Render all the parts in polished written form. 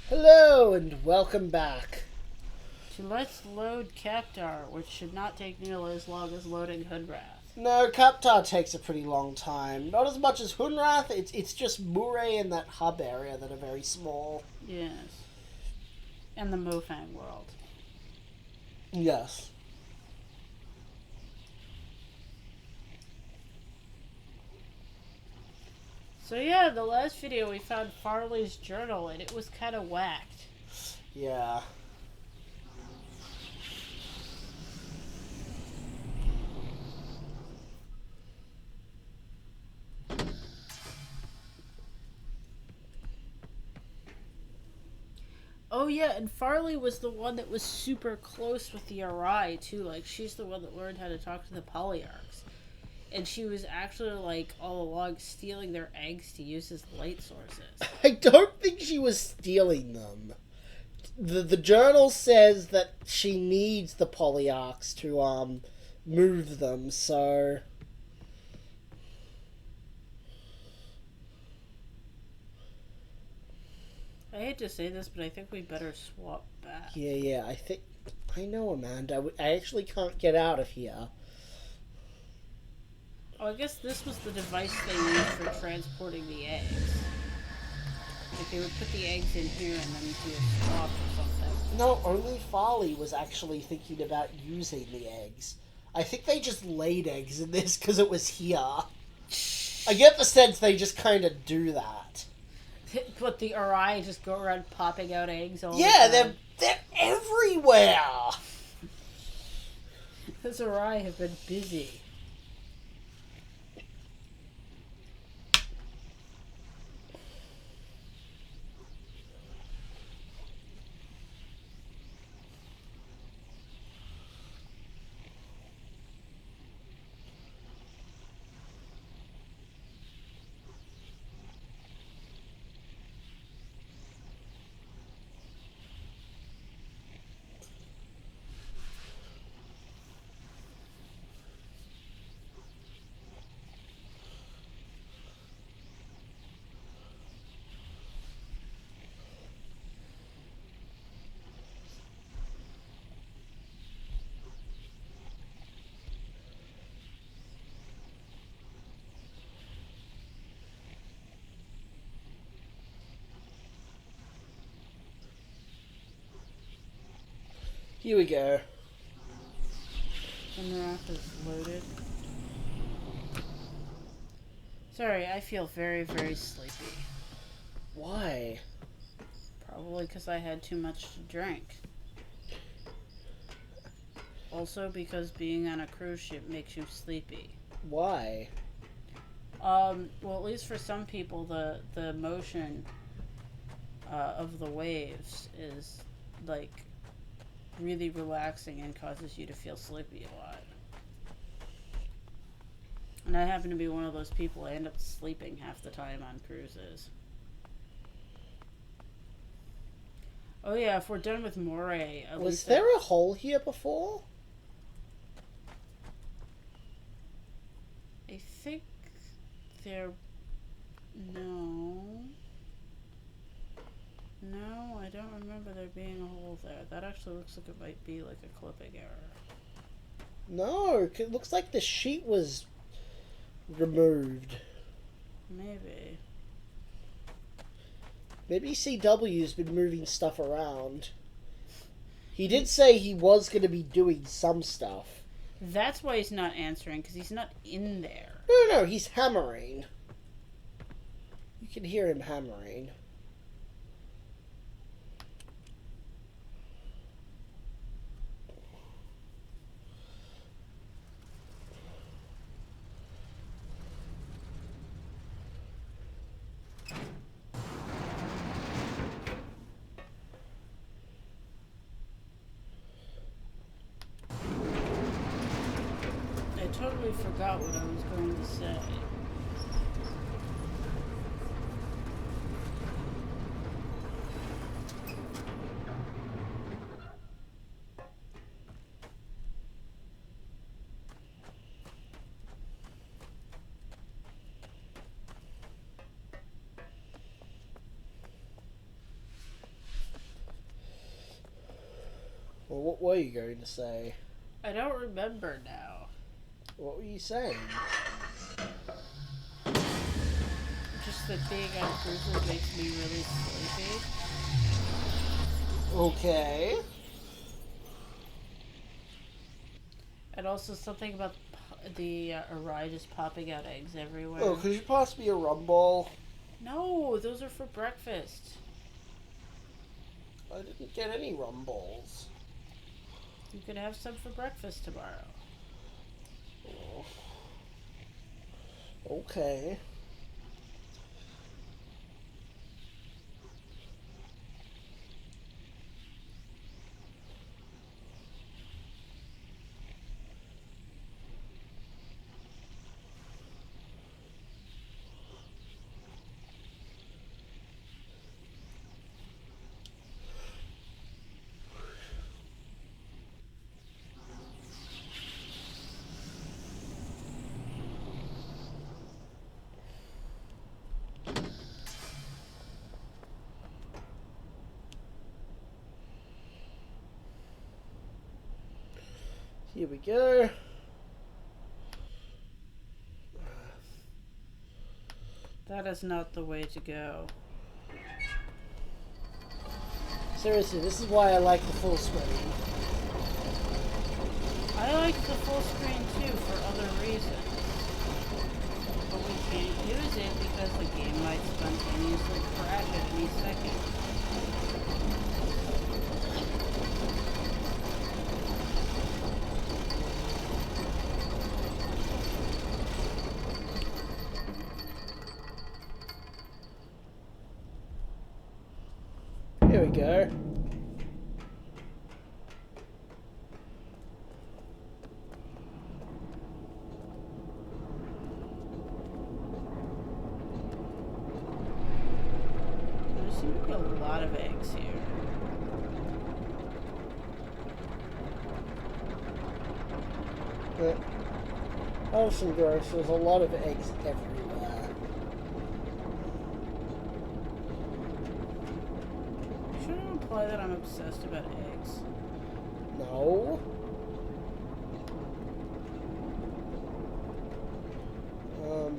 Hello and welcome back. So let's load Captar, which should not take nearly as long as loading Hoodwrath. No, Kaptar takes a pretty long time. Not as much as Hunrath, it's just Murray and that hub area that are very small. Yes. And the Mofang world. Yes. So yeah, the last video we found Farley's journal and it was kind of whacked. Yeah. Oh yeah, and Farley was the one that was super close with the Arai too. Like she's the one that learned how to talk to the polyarchs. And she was actually like all along stealing their eggs to use as light sources. I don't think she was stealing them. The journal says that she needs the polyarchs to move them, so I hate to say this, but I think we better swap back. yeah, I know, Amanda. I actually can't get out of here. Oh, I guess this was the device they used for transporting the eggs. Like they would put the eggs in here and then do a swap or something. No, only Farley was actually thinking about using the eggs. I think they just laid eggs in this because it was here. I get the sense they just kind of do that. But the Arai just go around popping out eggs all Yeah, the time. they're everywhere. Those Arai have been busy. Here we go. And the rack is loaded. Sorry, I feel very, very sleepy. Why? Probably because I had too much to drink. Also because being on a cruise ship makes you sleepy. Why? Well, at least for some people, the motion of the waves is like really relaxing and causes you to feel sleepy a lot. And I happen to be one of those people. I end up sleeping half the time on cruises. Oh yeah, if we're done with Moray, at Was least there a hole here before? I think there. No. No, I don't remember there being a hole there. That actually looks like it might be like a clipping error. No, it looks like the sheet was removed. Maybe. Maybe CW's been moving stuff around. He did say he was going to be doing some stuff. That's why he's not answering, because he's not in there. No, he's hammering. You can hear him hammering. I totally forgot what I was going to say. Well, what were you going to say? I don't remember now. What were you saying? Just that being on cruises makes me really sleepy. Okay. And also something about the Arai just popping out eggs everywhere. Oh, could you pass me a rum ball? No, those are for breakfast. I didn't get any rum balls. You can have some for breakfast tomorrow. Oh. Okay. Here we go. That is not the way to go. Seriously, this is why I like the full screen. I like the full screen too for other reasons. But we can't use it because the game might spontaneously crash at any second. Here we go. There seem to be a lot of eggs here. But Ocean Gross, there's a lot of eggs everywhere. Should I imply that I'm obsessed about eggs? No. Are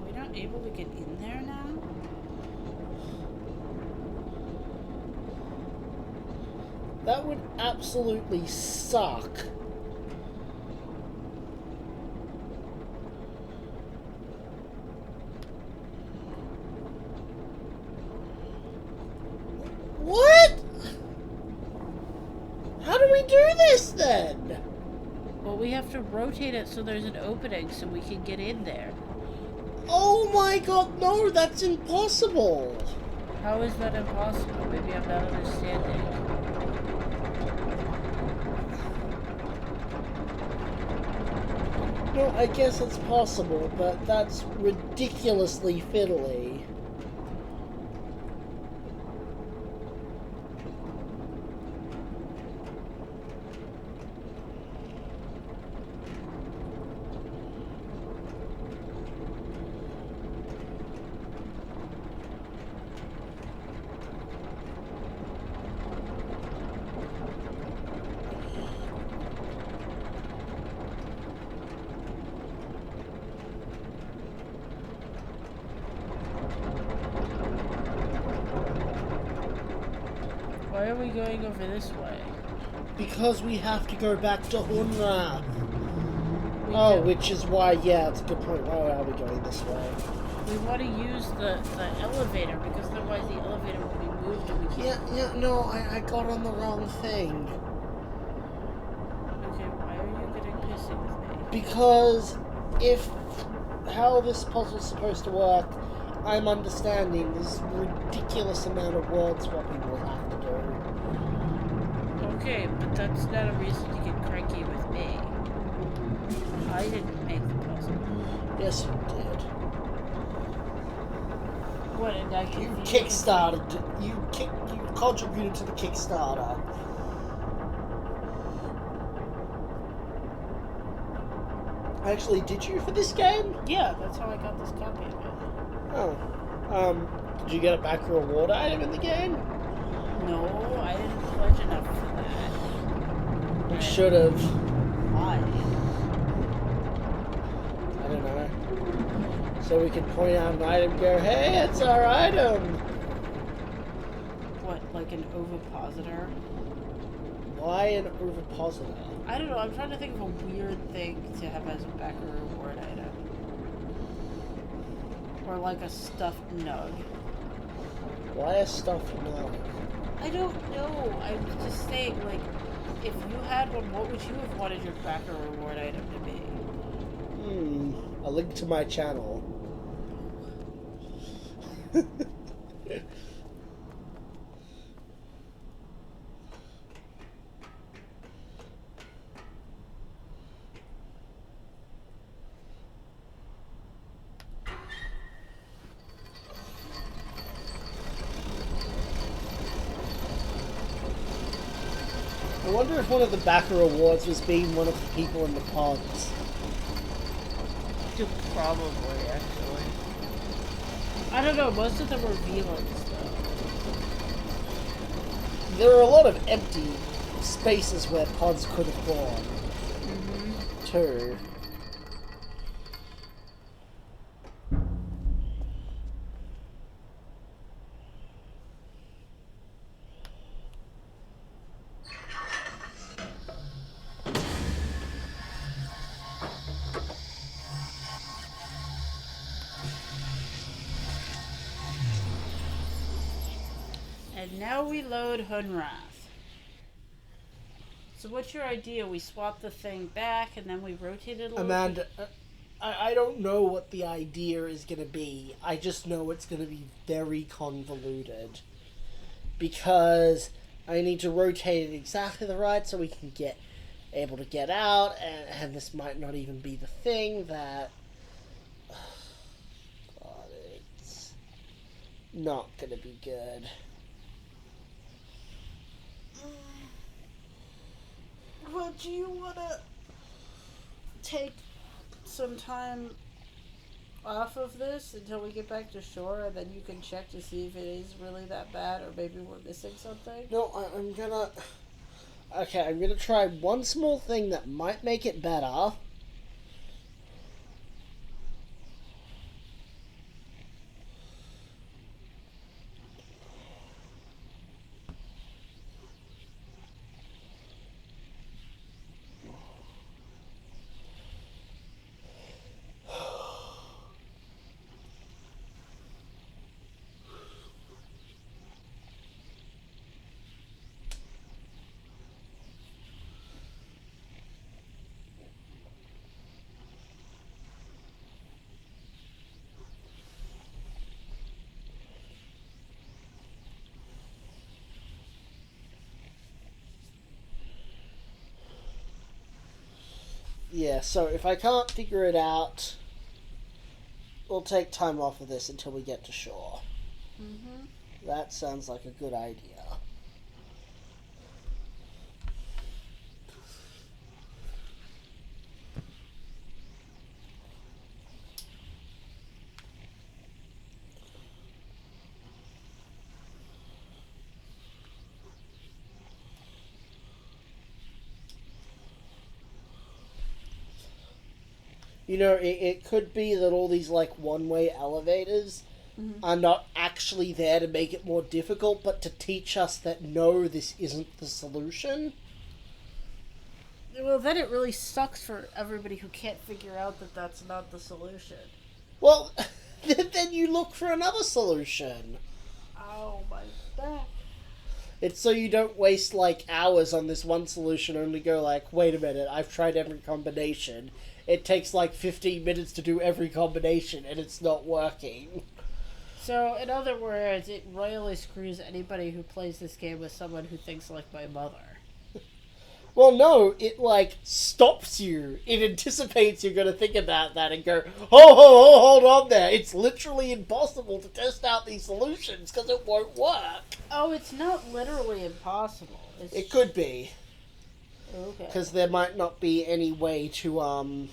we not able to get in there now? That would absolutely suck. What? How do we do this then? Well, we have to rotate it so there's an opening so we can get in there. Oh my god, no, that's impossible. How is that impossible? Maybe I'm not understanding. No, I guess it's possible, but that's ridiculously fiddly. Why are we going over this way? Because we have to go back to Hunra. We Oh, do. which is why, yeah, it's a good point. Why are we going this way? We want to use the elevator because otherwise the elevator will be moved and we can't. Yeah, no, I got on the wrong thing. Okay, why are you getting pissy with me? Because if how this puzzle's supposed to work, I'm understanding this ridiculous amount of word swapping we'll have to do. Okay, but that's not a reason to get cranky with me. I didn't make the puzzle. Yes, you did. What did I You confuse kickstarted. You contributed to the Kickstarter. Actually, did you for this game? Yeah, that's how I got this copy of it. Oh, Did you get a back reward item in the game? No, I didn't pledge enough for that. You should have. Why? I don't know. So we can point out an item and go, hey, it's our item! What, like an ovipositor? Why an ovipositor? I don't know, I'm trying to think of a weird thing to have as a backer reward item. Or like a stuffed nug. Why a stuffed nug? I don't know. I'm just saying, like, if you had one, what would you have wanted your backer reward item to be? A link to my channel. I wonder if one of the backer awards was being one of the people in the pods. Probably, actually. I don't know, most of them were villains, though. There are a lot of empty spaces where pods could have gone. Too. And now we load Hunrath. So what's your idea? We swap the thing back and then we rotate it a little Amanda, I don't know what the idea is going to be. I just know it's going to be very convoluted. Because I need to rotate it exactly the right so we can get able to get out, and this might not even be the thing that... God, it's not going to be good. Well, do you want to take some time off of this until we get back to shore, and then you can check to see if it is really that bad, or maybe we're missing something? No, I'm gonna... Okay, I'm gonna try one small thing that might make it better. Yeah, so if I can't figure it out, we'll take time off of this until we get to shore. That sounds like a good idea. You know, it could be that all these, like, one-way elevators are not actually there to make it more difficult, but to teach us that, no, this isn't the solution. Well, then it really sucks for everybody who can't figure out that that's not the solution. Well, then you look for another solution. Oh, my back. It's so you don't waste, like, hours on this one solution, only go, like, wait a minute, I've tried every combination. It takes, like, 15 minutes to do every combination, and it's not working. So, in other words, it royally screws anybody who plays this game with someone who thinks like my mother. Well, no, it, like, stops you. It anticipates you're going to think about that and go, hold on there. It's literally impossible to test out these solutions because it won't work. Oh, it's not literally impossible. It could be. Okay. Because there might not be any way to,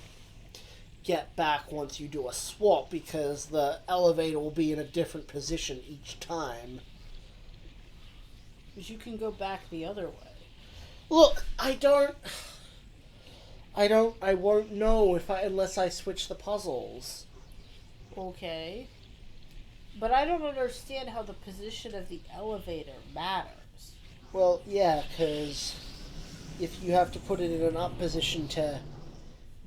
get back once you do a swap, because the elevator will be in a different position each time. Because you can go back the other way. Look, I won't know unless I switch the puzzles. Okay. But I don't understand how the position of the elevator matters. Well, yeah, because if you have to put it in an up position to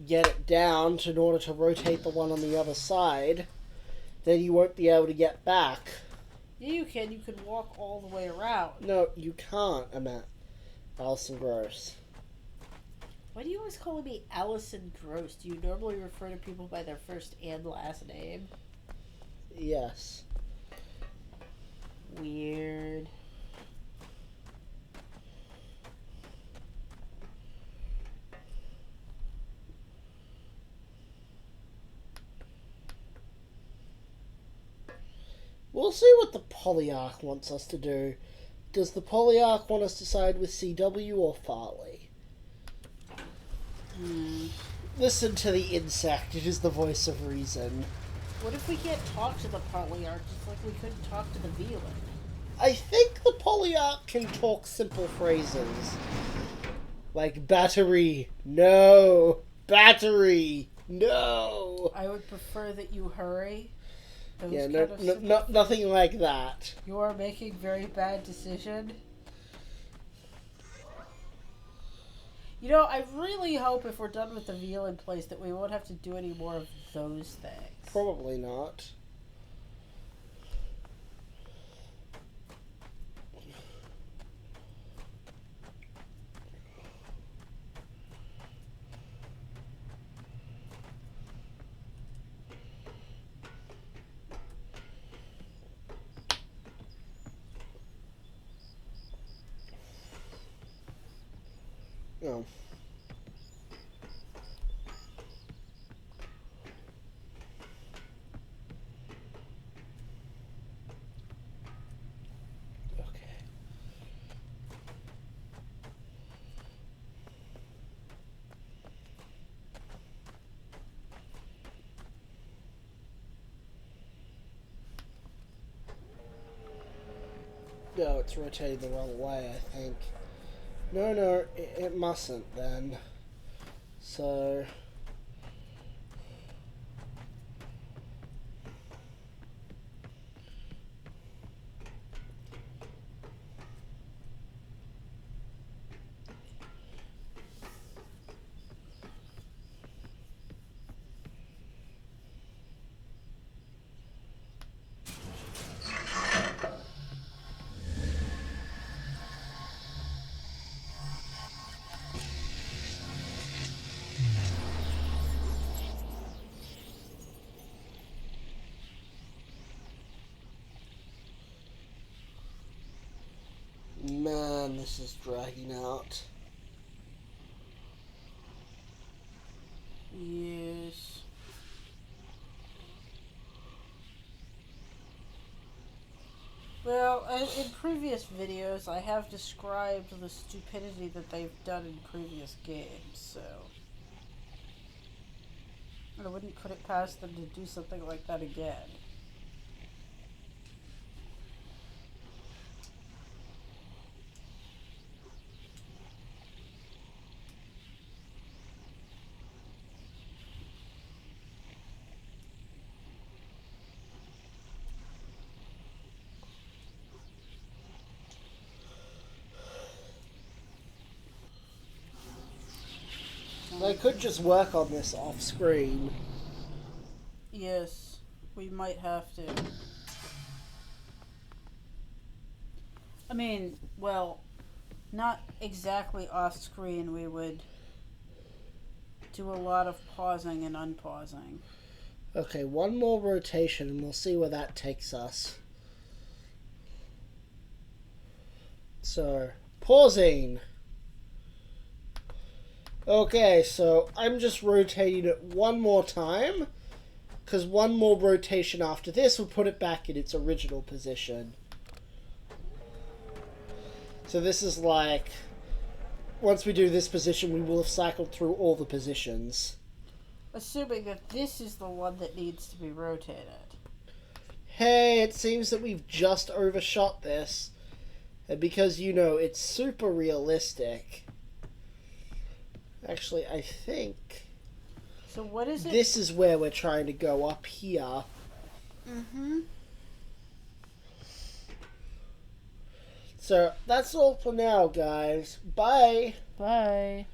get it down in order to rotate the one on the other side, then you won't be able to get back. Yeah, you can. You can walk all the way around. No, you can't, Alison Gross. Why do you always call me Allison Gross? Do you normally refer to people by their first and last name? Yes. Weird. We'll see what the Polyarch wants us to do. Does the Polyarch want us to side with CW or Farley? Listen to the insect. It is the voice of reason. What if we can't talk to the Polyarch just like we couldn't talk to the Velan? I think the Polyarch can talk simple phrases. Like battery, no. Battery, no. I would prefer that you hurry. Those Yeah, kind of simple- nothing like that. You are making very bad decision. You know, I really hope if we're done with the Velan place that we won't have to do any more of those things. Probably not. No. Okay. No, it's rotating the wrong way, I think. No, it mustn't then. So... Man, this is dragging out. Yes. Well, in previous videos, I have described the stupidity that they've done in previous games, so... I wouldn't put it past them to do something like that again. They could just work on this off screen. Yes, we might have to. I mean, well, not exactly off screen. We would do a lot of pausing and unpausing. Okay, one more rotation and we'll see where that takes us. So, pausing. Okay, so I'm just rotating it one more time, because one more rotation after this will put it back in its original position. So this is like, once we do this position, we will have cycled through all the positions. Assuming that this is the one that needs to be rotated. Hey, it seems that we've just overshot this. And because, it's super realistic. Actually, I think So what is it? this is where we're trying to go, up here. Mm-hmm. So, that's all for now, guys. Bye! Bye.